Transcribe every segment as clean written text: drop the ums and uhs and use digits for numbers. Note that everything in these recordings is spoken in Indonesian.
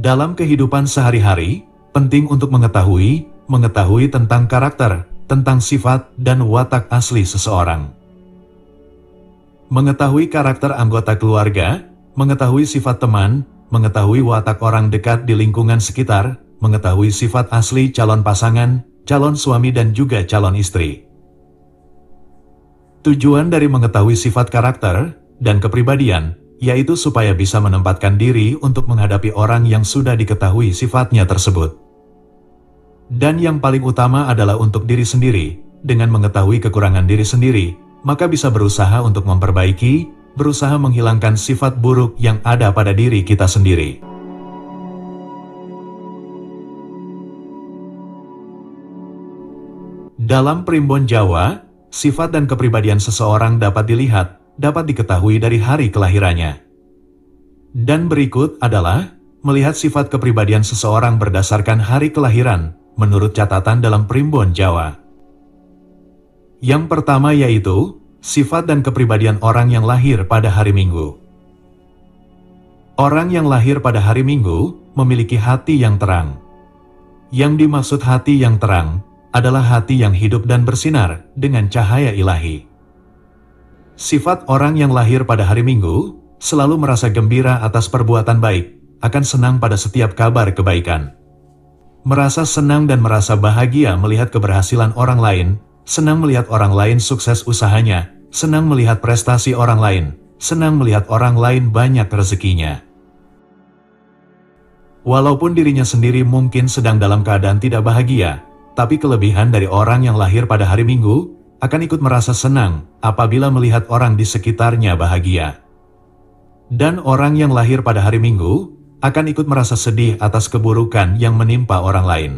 Dalam kehidupan sehari-hari, penting untuk mengetahui tentang karakter, tentang sifat dan watak asli seseorang. Mengetahui karakter anggota keluarga, mengetahui sifat teman, mengetahui watak orang dekat di lingkungan sekitar, mengetahui sifat asli calon pasangan, calon suami dan juga calon istri. Tujuan dari mengetahui sifat karakter dan kepribadian, yaitu supaya bisa menempatkan diri untuk menghadapi orang yang sudah diketahui sifatnya tersebut. Dan yang paling utama adalah untuk diri sendiri. Dengan mengetahui kekurangan diri sendiri, maka bisa berusaha untuk memperbaiki, berusaha menghilangkan sifat buruk yang ada pada diri kita sendiri. Dalam primbon Jawa, sifat dan kepribadian seseorang dapat dilihat, dapat diketahui dari hari kelahirannya. Dan berikut adalah melihat sifat kepribadian seseorang berdasarkan hari kelahiran menurut catatan dalam primbon Jawa. Yang pertama yaitu sifat dan kepribadian orang yang lahir pada hari Minggu. Orang yang lahir pada hari Minggu memiliki hati yang terang. Yang dimaksud hati yang terang adalah hati yang hidup dan bersinar dengan cahaya ilahi. Sifat orang yang lahir pada hari Minggu selalu merasa gembira atas perbuatan baik, akan senang pada setiap kabar kebaikan. Merasa senang dan merasa bahagia melihat keberhasilan orang lain, senang melihat orang lain sukses usahanya, senang melihat prestasi orang lain, senang melihat orang lain banyak rezekinya. Walaupun dirinya sendiri mungkin sedang dalam keadaan tidak bahagia, tapi kelebihan dari orang yang lahir pada hari Minggu akan ikut merasa senang apabila melihat orang di sekitarnya bahagia. Dan orang yang lahir pada hari Minggu akan ikut merasa sedih atas keburukan yang menimpa orang lain.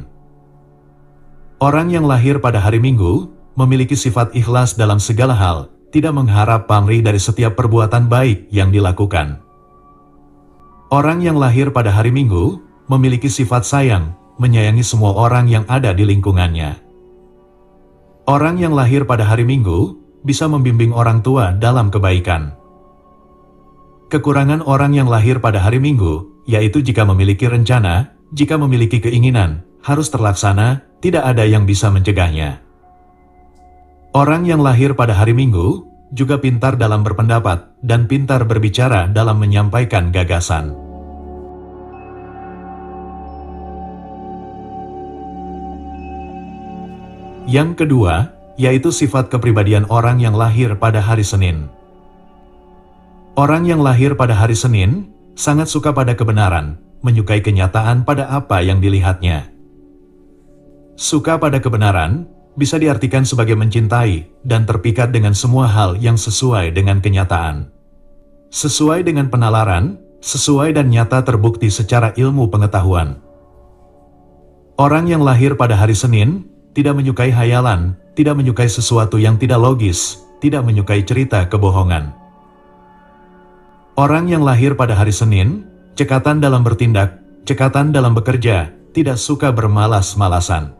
Orang yang lahir pada hari Minggu memiliki sifat ikhlas dalam segala hal, tidak mengharap pamrih dari setiap perbuatan baik yang dilakukan. Orang yang lahir pada hari Minggu memiliki sifat sayang, menyayangi semua orang yang ada di lingkungannya. Orang yang lahir pada hari Minggu bisa membimbing orang tua dalam kebaikan. Kekurangan orang yang lahir pada hari Minggu, yaitu jika memiliki rencana, jika memiliki keinginan, harus terlaksana, tidak ada yang bisa mencegahnya. Orang yang lahir pada hari Minggu juga pintar dalam berpendapat dan pintar berbicara dalam menyampaikan gagasan. Yang kedua, yaitu sifat kepribadian orang yang lahir pada hari Senin. Orang yang lahir pada hari Senin sangat suka pada kebenaran, menyukai kenyataan pada apa yang dilihatnya. Suka pada kebenaran bisa diartikan sebagai mencintai dan terpikat dengan semua hal yang sesuai dengan kenyataan. Sesuai dengan penalaran, sesuai dan nyata terbukti secara ilmu pengetahuan. Orang yang lahir pada hari Senin tidak menyukai hayalan, tidak menyukai sesuatu yang tidak logis, tidak menyukai cerita kebohongan. Orang yang lahir pada hari Senin, cekatan dalam bertindak, cekatan dalam bekerja, tidak suka bermalas-malasan.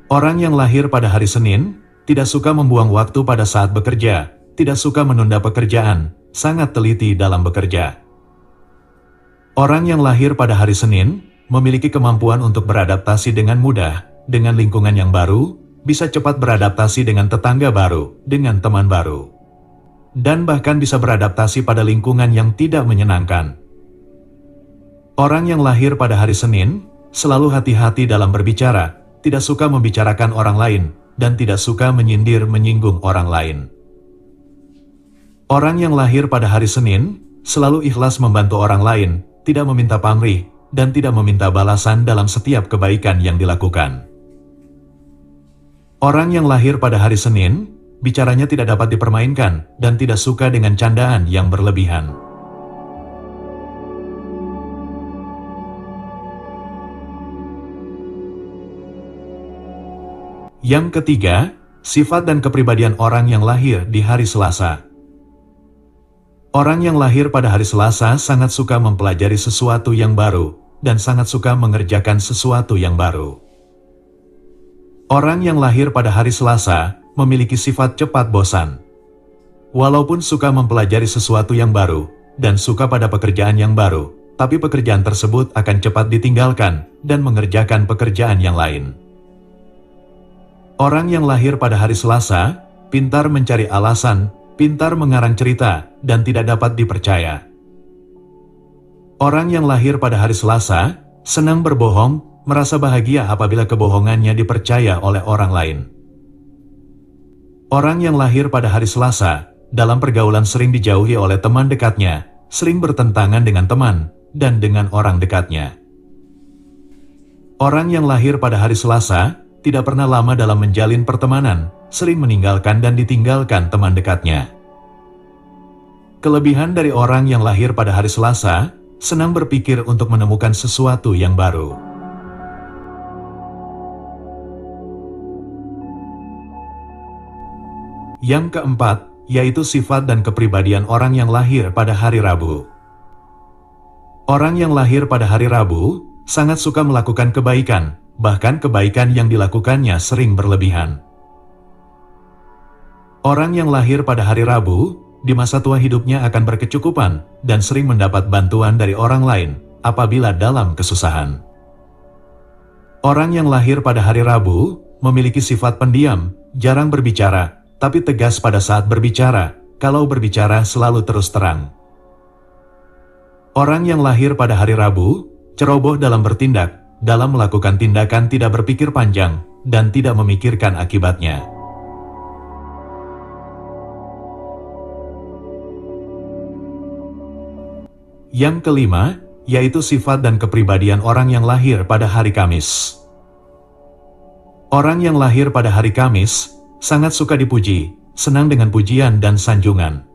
Orang yang lahir pada hari Senin, tidak suka membuang waktu pada saat bekerja, tidak suka menunda pekerjaan, sangat teliti dalam bekerja. Orang yang lahir pada hari Senin, memiliki kemampuan untuk beradaptasi dengan mudah, dengan lingkungan yang baru, bisa cepat beradaptasi dengan tetangga baru, dengan teman baru. Dan bahkan bisa beradaptasi pada lingkungan yang tidak menyenangkan. Orang yang lahir pada hari Senin, selalu hati-hati dalam berbicara, tidak suka membicarakan orang lain, dan tidak suka menyindir-menyinggung orang lain. Orang yang lahir pada hari Senin, selalu ikhlas membantu orang lain, tidak meminta pamrih, dan tidak meminta balasan dalam setiap kebaikan yang dilakukan. Orang yang lahir pada hari Senin, bicaranya tidak dapat dipermainkan, dan tidak suka dengan candaan yang berlebihan. Yang ketiga, sifat dan kepribadian orang yang lahir di hari Selasa. Orang yang lahir pada hari Selasa sangat suka mempelajari sesuatu yang baru, dan sangat suka mengerjakan sesuatu yang baru. Orang yang lahir pada hari Selasa memiliki sifat cepat bosan. Walaupun suka mempelajari sesuatu yang baru, dan suka pada pekerjaan yang baru, tapi pekerjaan tersebut akan cepat ditinggalkan dan mengerjakan pekerjaan yang lain. Orang yang lahir pada hari Selasa, pintar mencari alasan, pintar mengarang cerita, dan tidak dapat dipercaya. Orang yang lahir pada hari Selasa, senang berbohong, merasa bahagia apabila kebohongannya dipercaya oleh orang lain. Orang yang lahir pada hari Selasa, dalam pergaulan sering dijauhi oleh teman dekatnya, sering bertentangan dengan teman, dan dengan orang dekatnya. Orang yang lahir pada hari Selasa, tidak pernah lama dalam menjalin pertemanan, sering meninggalkan dan ditinggalkan teman dekatnya. Kelebihan dari orang yang lahir pada hari Selasa, senang berpikir untuk menemukan sesuatu yang baru. Yang keempat, yaitu sifat dan kepribadian orang yang lahir pada hari Rabu. Orang yang lahir pada hari Rabu sangat suka melakukan kebaikan, bahkan kebaikan yang dilakukannya sering berlebihan. Orang yang lahir pada hari Rabu, di masa tua hidupnya akan berkecukupan dan sering mendapat bantuan dari orang lain apabila dalam kesusahan. Orang yang lahir pada hari Rabu memiliki sifat pendiam, jarang berbicara, tapi tegas pada saat berbicara, kalau berbicara selalu terus terang. Orang yang lahir pada hari Rabu, ceroboh dalam bertindak, dalam melakukan tindakan tidak berpikir panjang, dan tidak memikirkan akibatnya. Yang kelima, yaitu sifat dan kepribadian orang yang lahir pada hari Kamis. Orang yang lahir pada hari Kamis sangat suka dipuji, senang dengan pujian dan sanjungan.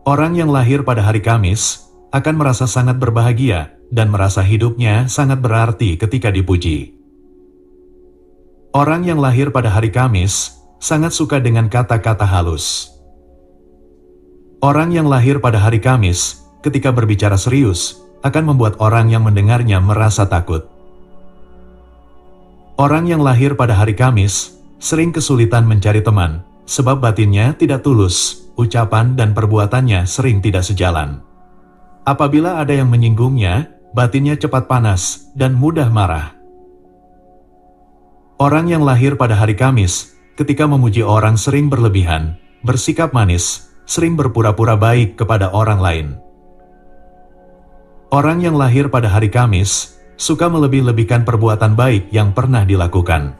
Orang yang lahir pada hari Kamis akan merasa sangat berbahagia dan merasa hidupnya sangat berarti ketika dipuji. Orang yang lahir pada hari Kamis sangat suka dengan kata-kata halus. Orang yang lahir pada hari Kamis ketika berbicara serius akan membuat orang yang mendengarnya merasa takut. Orang yang lahir pada hari Kamis sering kesulitan mencari teman, sebab batinnya tidak tulus, ucapan dan perbuatannya sering tidak sejalan. Apabila ada yang menyinggungnya, batinnya cepat panas dan mudah marah. Orang yang lahir pada hari Kamis, ketika memuji orang sering berlebihan, bersikap manis, sering berpura-pura baik kepada orang lain. Orang yang lahir pada hari Kamis, suka melebih-lebihkan perbuatan baik yang pernah dilakukan.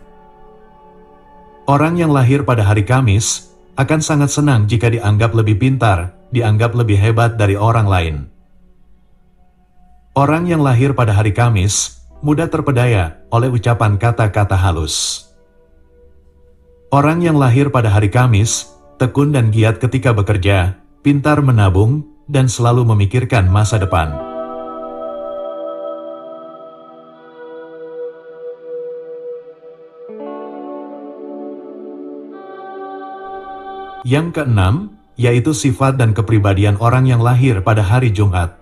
Orang yang lahir pada hari Kamis akan sangat senang jika dianggap lebih pintar, dianggap lebih hebat dari orang lain. Orang yang lahir pada hari Kamis mudah terpedaya oleh ucapan kata-kata halus. Orang yang lahir pada hari Kamis tekun dan giat ketika bekerja, pintar menabung, dan selalu memikirkan masa depan. Yang keenam, yaitu sifat dan kepribadian orang yang lahir pada hari Jumat.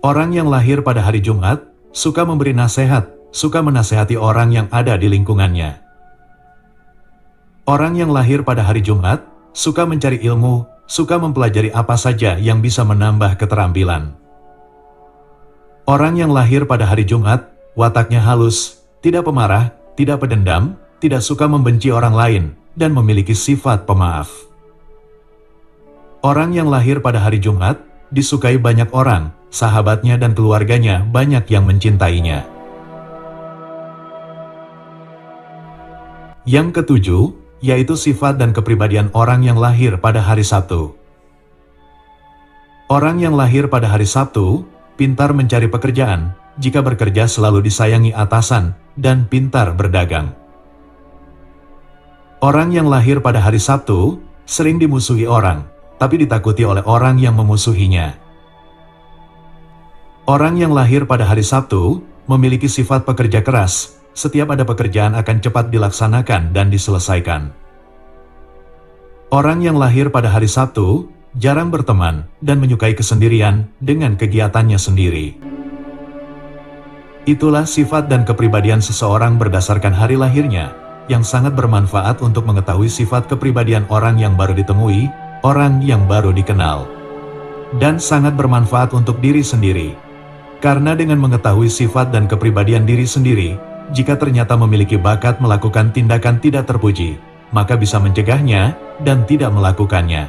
Orang yang lahir pada hari Jumat suka memberi nasihat, suka menasehati orang yang ada di lingkungannya. Orang yang lahir pada hari Jumat suka mencari ilmu, suka mempelajari apa saja yang bisa menambah keterampilan. Orang yang lahir pada hari Jumat, wataknya halus, tidak pemarah, tidak pedendam, tidak suka membenci orang lain, dan memiliki sifat pemaaf. Orang yang lahir pada hari Jumat disukai banyak orang, sahabatnya dan keluarganya banyak yang mencintainya. Yang ketujuh, yaitu sifat dan kepribadian orang yang lahir pada hari Sabtu. Orang yang lahir pada hari Sabtu pintar mencari pekerjaan, jika bekerja selalu disayangi atasan, dan pintar berdagang. Orang yang lahir pada hari Sabtu sering dimusuhi orang, tapi ditakuti oleh orang yang memusuhinya. Orang yang lahir pada hari Sabtu memiliki sifat pekerja keras, setiap ada pekerjaan akan cepat dilaksanakan dan diselesaikan. Orang yang lahir pada hari Sabtu jarang berteman dan menyukai kesendirian dengan kegiatannya sendiri. Itulah sifat dan kepribadian seseorang berdasarkan hari lahirnya, yang sangat bermanfaat untuk mengetahui sifat kepribadian orang yang baru ditemui, orang yang baru dikenal. dan sangat bermanfaat untuk diri sendiri. Karena dengan mengetahui sifat dan kepribadian diri sendiri, jika ternyata memiliki bakat melakukan tindakan tidak terpuji, maka bisa mencegahnya dan tidak melakukannya.